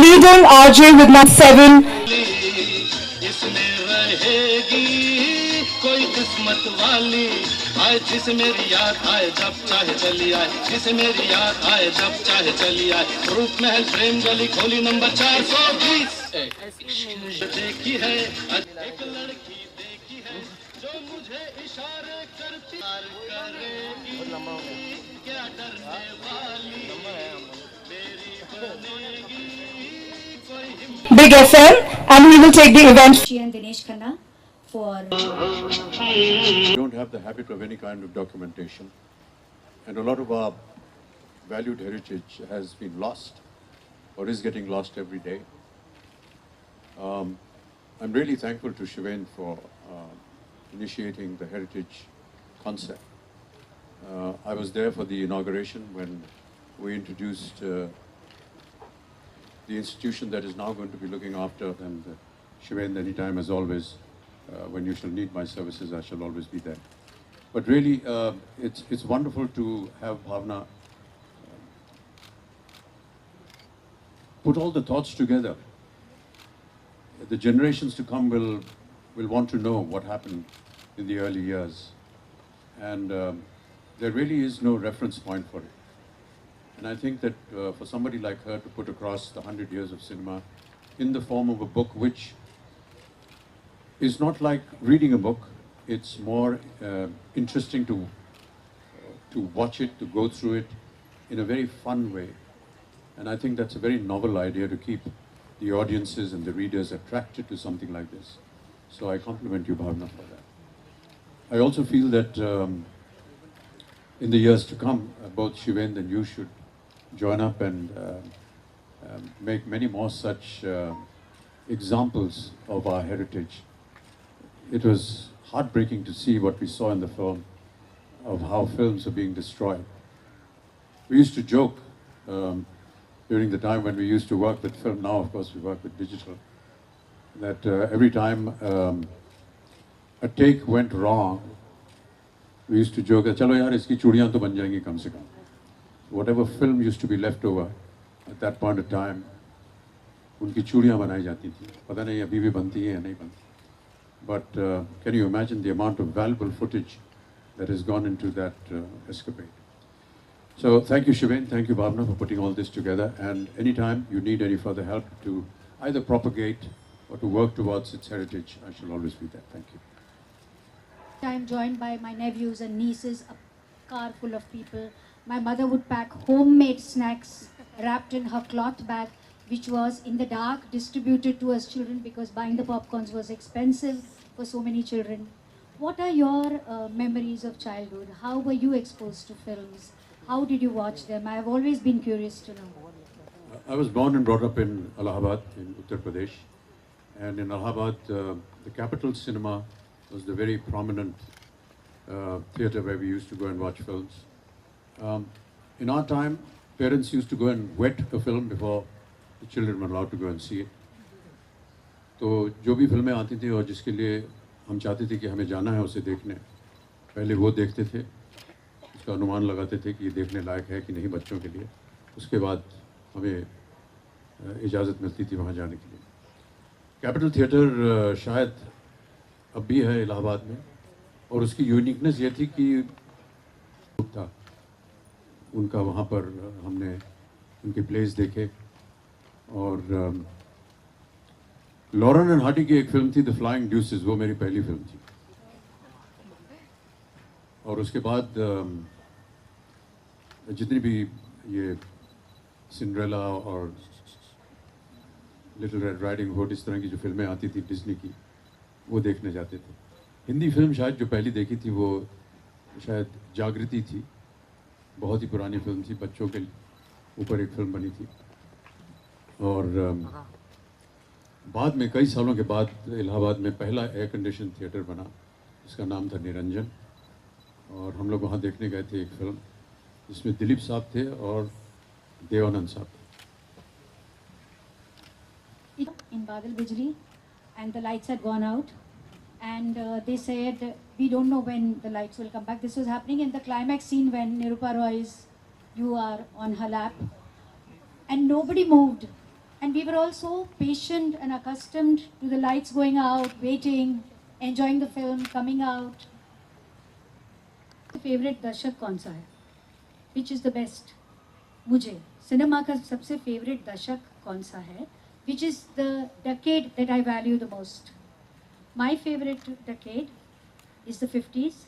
leading RJ with number 7. इसमें रहेगी कोई किस्मत वाली आए जिसे मेरी याद आए जब चाहे चली आए जिसे मेरी याद आए जब चाहे चली आए रूप महल प्रेम गली खोली नंबर 420 देखी है एक लड़की देखी है जो मुझे इशारे कर प्यार करेगी क्या डरने वाली मेरी बनेगी कोई Big FM, and we will take the event. And Dinesh Khanna for We don't have the habit of any kind of documentation, and a lot of our valued heritage has been lost or is getting lost every day. I'm really thankful to Shiven for initiating the heritage concept. I was there for the inauguration when we introduced the institution that is now going to be looking after, and Shiven, anytime as always, when you shall need my services, I shall always be there. But really, it's wonderful to have Bhawana put all the thoughts together. The generations to come will want to know what happened in the early years, and there really is no reference point for it. And I think that for somebody like her to put across the 100 years of cinema in the form of a book, which is not like reading a book, it's more interesting to watch it, to go through it in a very fun way. And I think that's a very novel idea to keep the audiences and the readers attracted to something like this. So I compliment you, Bhavana, for that. I also feel that in the years to come, both Shiven and you should join up and make many more such examples of our heritage. It was heartbreaking to see what we saw in the film of how films are being destroyed. We used to joke during the time when we used to work with film. Now, of course, we work with digital. That every time a take went wrong, we used to joke, "Chalo yaar, iski chudiyan to ban jayengi kam se kam." Whatever film used to be left over at that point of time, उनकी चूड़ियाँ बनाई जाती थी. पता नहीं अभी भी बनती है या नहीं बनती. But can you imagine the amount of valuable footage that has gone into that escapade? So thank you, Shiven. Thank you, Bhavana, for putting all this together. And anytime you need any further help to either propagate or to work towards its heritage, I shall always be there. Thank you. I'm joined by my nephews and nieces, a car full of people. My mother would pack homemade snacks wrapped in her cloth bag, which was in the dark distributed to us children because buying the popcorns was expensive for so many children. What are your memories of childhood? How were you exposed to films? How did you watch them? I have always been curious to know. I was born and brought up in Allahabad, in Uttar Pradesh. And in Allahabad, the Capital Cinema was the very prominent theatre where we used to go and watch films. In our time, parents used to go and wet a film before the children were allowed to go and see it. तो जो भी फिल्में आती थी और जिसके लिए हम चाहते थे कि हमें जाना है उसे देखने, पहले वो देखते थे, उसका अनुमान लगाते थे कि ये देखने लायक है कि नहीं बच्चों के लिए. उसके बाद हमें इजाज़त मिलती थी वहाँ जाने के लिए. कैपिटल थिएटर शायद अब भी है इलाहाबाद में, और उसकी यूनिकनेस ये थी कि था उनका वहाँ पर हमने उनके प्लेस देखे. और लॉरेन एंड हार्डी की एक फिल्म थी द फ्लाइंग ड्यूसेस, वो मेरी पहली फिल्म थी. और उसके बाद जितनी भी ये सिंड्रेला और लिटिल रेड राइडिंग हुड इस तरह की जो फिल्में आती थी डिज्नी की, वो देखने जाते थे. हिंदी फिल्म शायद जो पहली देखी थी वो शायद जागृति थी. बहुत ही पुरानी फिल्म थी, बच्चों के ऊपर एक फिल्म बनी थी. और बाद में कई सालों के बाद इलाहाबाद में पहला एयर कंडीशन थिएटर बना, जिसका नाम था निरंजन. और हम लोग वहाँ देखने गए थे एक फिल्म जिसमें दिलीप साहब थे और देवानंद साहब थे. In Badal Bijli, and the lights had gone out, and they said, we don't know when the lights will come back. This was happening in the climax scene when Nirupa Roy you are on her lap, and nobody moved. And we were all so patient and accustomed to the lights going out, waiting, enjoying the film, coming out. Favorite दशक कौन सा है? Which is the best? मुझे cinema का सबसे favorite दशक कौन सा है? Which is the decade that I value the most? My favorite decade is the 50s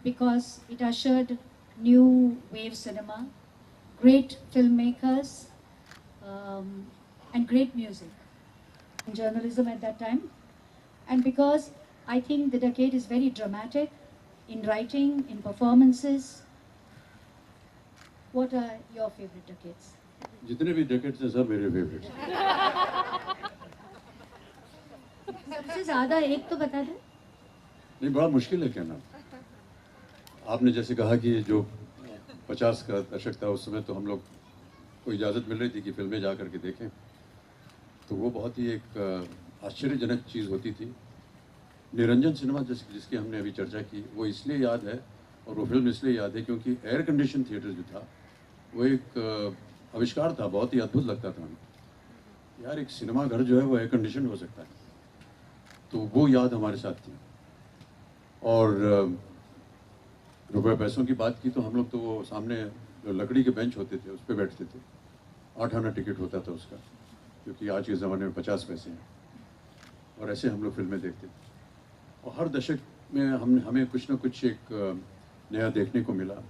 because it ushered new wave cinema, great filmmakers, and great music and journalism at that time. And because I think the decade is very dramatic in writing, in performances. What are your favorite decades? जितने भी decades हैं सब मेरे favorite हैं। सबसे ज़्यादा एक तो बता दे। नहीं, बड़ा मुश्किल है कहना। आपने जैसे कहा कि जो 50 का दशक था उस समय तो हम लोग को इजाज़त मिल रही थी कि फिल्में जा करके देखें, तो वो बहुत ही एक आश्चर्यजनक चीज़ होती थी। निरंजन सिनेमा जिसकी हमने अभी चर्चा की, वो इसलिए याद है और वो फिल्म इसलिए याद है क्योंकि एयर कंडीशन थिएटर जो था वो एक आविष्कार था, बहुत ही अद्भुत लगता था हमें। यार एक सिनेमा घर जो है वो एयर कंडीशन हो सकता है, तो वो याद हमारे साथ थी। और रुपए पैसों की बात की तो हम लोग तो वो सामने जो लकड़ी के बेंच होते थे उस पर बैठते थे। 8 आना टिकट होता था उसका, क्योंकि आज के ज़माने में 50 पैसे हैं, और ऐसे हम लोग फिल्में देखते थे। और हर दशक में हमें कुछ ना कुछ एक नया देखने को मिला,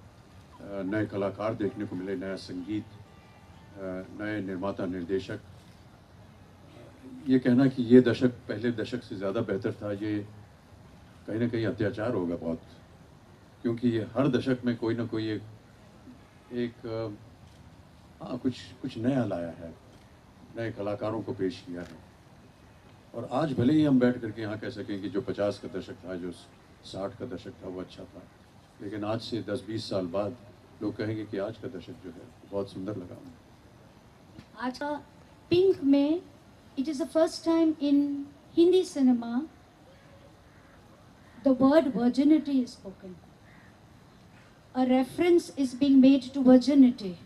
नए कलाकार देखने को मिले, नया संगीत, नए निर्माता निर्देशक। ये कहना कि ये दशक पहले दशक से ज़्यादा बेहतर था, ये कहीं ना कहीं अत्याचार होगा बहुत, क्योंकि हर दशक में कोई ना कोई एक हाँ कुछ नया लाया है, नए कलाकारों को पेश किया है। और आज भले ही हम बैठ करके यहाँ कह सकें कि जो 50 का दशक था, जो 60 का दशक था वो अच्छा था, लेकिन आज से 10-20 साल बाद लोग कहेंगे कि आज का दशक जो है बहुत सुंदर लगा। आज का पिंक में it is the first time in Hindi cinema the word virginity is spoken. A reference is being made to virginity.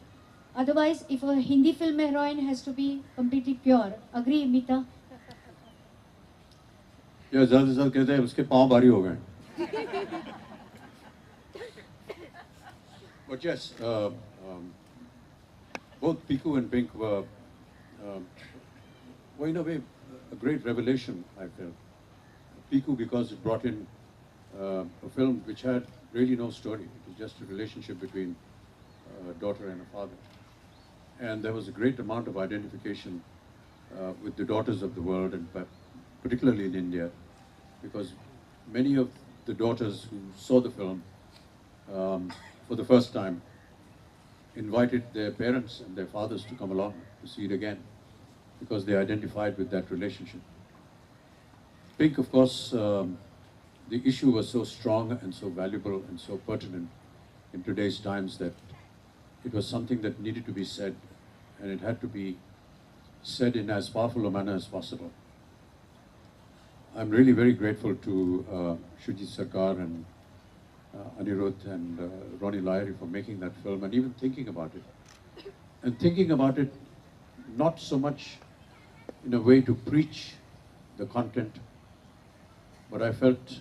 Otherwise, if a Hindi film heroine has to be completely pure, agree, Mita? या ज़्यादा से ज़्यादा कहते हैं उसके पाँव भारी हो गए। But yes, both Piku and Pink were in a way a great revelation, I felt. Piku because it brought in a film which had really no story. It was just a relationship between a daughter and a father. And there was a great amount of identification with the daughters of the world, and particularly in India, because many of the daughters who saw the film for the first time invited their parents and their fathers to come along to see it again, because they identified with that relationship. Pink, of course, the issue was so strong and so valuable and so pertinent in today's times that it was something that needed to be said, and it had to be said in as powerful a manner as possible. I'm really very grateful to Shujit Sarkar and Anirudh and Ronnie Lyrie for making that film and even thinking about it. And thinking about it not so much in a way to preach the content, but I felt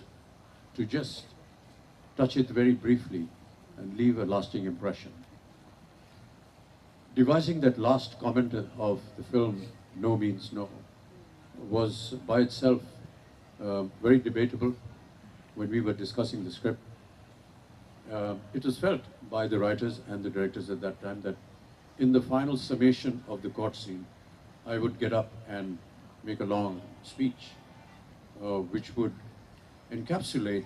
to just touch it very briefly and leave a lasting impression. Devising that last comment of the film, No Means No, was by itself very debatable when we were discussing the script. It was felt by the writers and the directors at that time that in the final summation of the court scene, I would get up and make a long speech which would encapsulate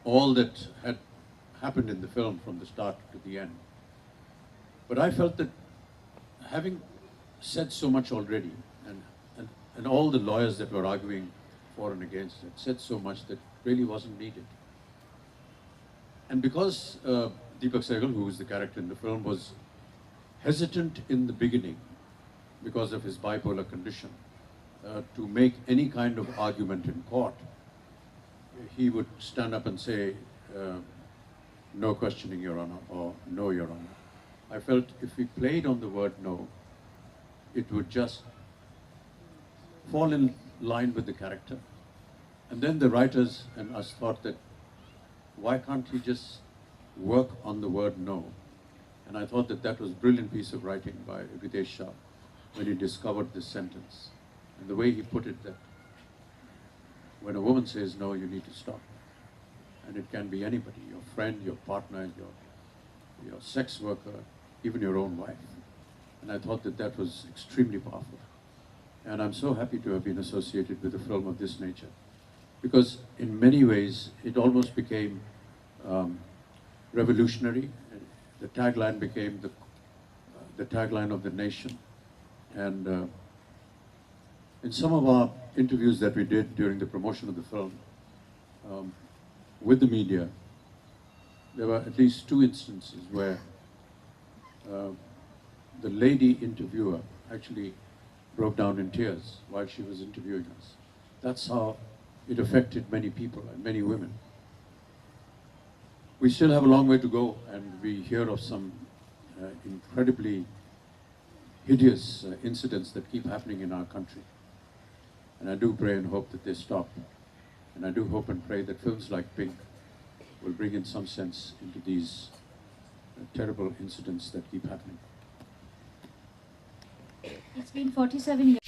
all that had happened in the film from the start to the end. But I felt that having said so much already, and all the lawyers that were arguing for and against it said so much that really wasn't needed. And because Deepak Sehgal, who was the character in the film, was hesitant in the beginning because of his bipolar condition to make any kind of argument in court, he would stand up and say, no questioning, Your Honor, or no, Your Honor. I felt if we played on the word no, it would just fall in line with the character. And then the writers and us thought that, why can't he just work on the word no? And I thought that that was a brilliant piece of writing by Ritesh Shah when he discovered this sentence. And the way he put it, that when a woman says no, you need to stop. And it can be anybody, your friend, your partner, your sex worker, even your own wife. And I thought that that was extremely powerful. And I'm so happy to have been associated with a film of this nature, because in many ways it almost became revolutionary. The tagline became the tagline of the nation. And in some of our interviews that we did during the promotion of the film with the media, there were at least 2 instances where the lady interviewer actually broke down in tears while she was interviewing us. That's how it affected many people and many women. We still have a long way to go, and we hear of some incredibly hideous incidents that keep happening in our country. And I do pray and hope that they stop. And I do hope and pray that films like Pink will bring in some sense into these terrible incidents that keep happening. It's been 47 years.